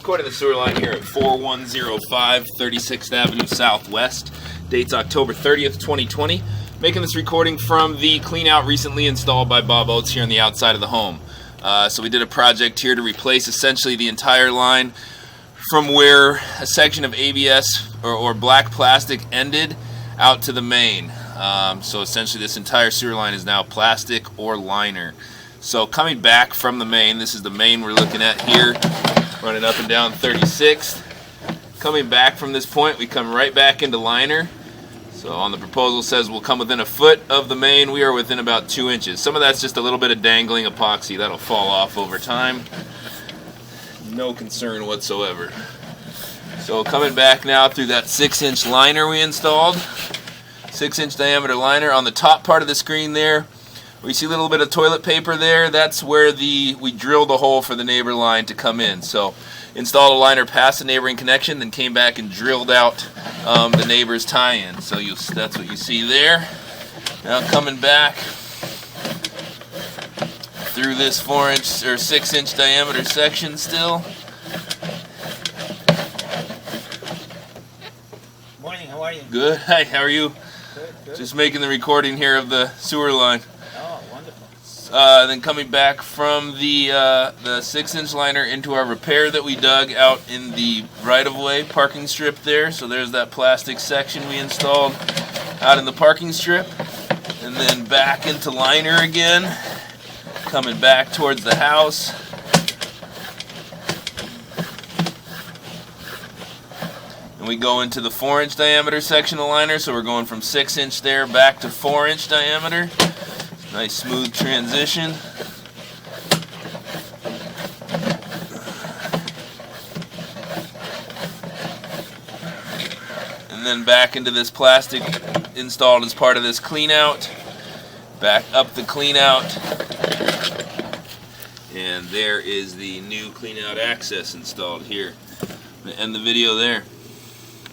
Recording the sewer line here at 4105 36th Avenue Southwest. Date's October 30th, 2020. Making this recording from the clean out recently installed by Bob Oates here on the outside of the home. So we did a project here to replace essentially the entire line from where a section of ABS or black plastic ended out to the main. So essentially this entire sewer line is now plastic or liner. So coming back from the main, this is the main we're looking at here, running up and down 36th. Coming back from this point, we come right back into liner. So on the proposal says we'll come within a foot of the main. We are within about 2 inches. Some of that's just a little bit of dangling epoxy. That'll fall off over time. No concern whatsoever. So coming back now through that 6-inch liner we installed. 6-inch diameter liner. On the top part of the screen there, we see a little bit of toilet paper there. That's where we drilled a hole for the neighbor line to come in. So installed a liner past the neighboring connection, then came back and drilled out the neighbor's tie-in. So that's what you see there. Now coming back through this 4-inch or 6-inch diameter section still. Morning, how are you? Good. Hi, how are you? Good. Just making the recording here of the sewer line. Oh, wonderful. Then coming back from the 6-inch liner into our repair that we dug out in the right-of-way parking strip there. So there's that plastic section we installed out in the parking strip. And then back into liner again, coming back towards the house. And we go into the 4-inch diameter section of liner, so we're going from 6-inch there back to 4-inch diameter. Nice smooth transition. And then back into this plastic installed as part of this clean out. Back up the clean out. And there is the new clean out access installed here. I'm going to end the video there.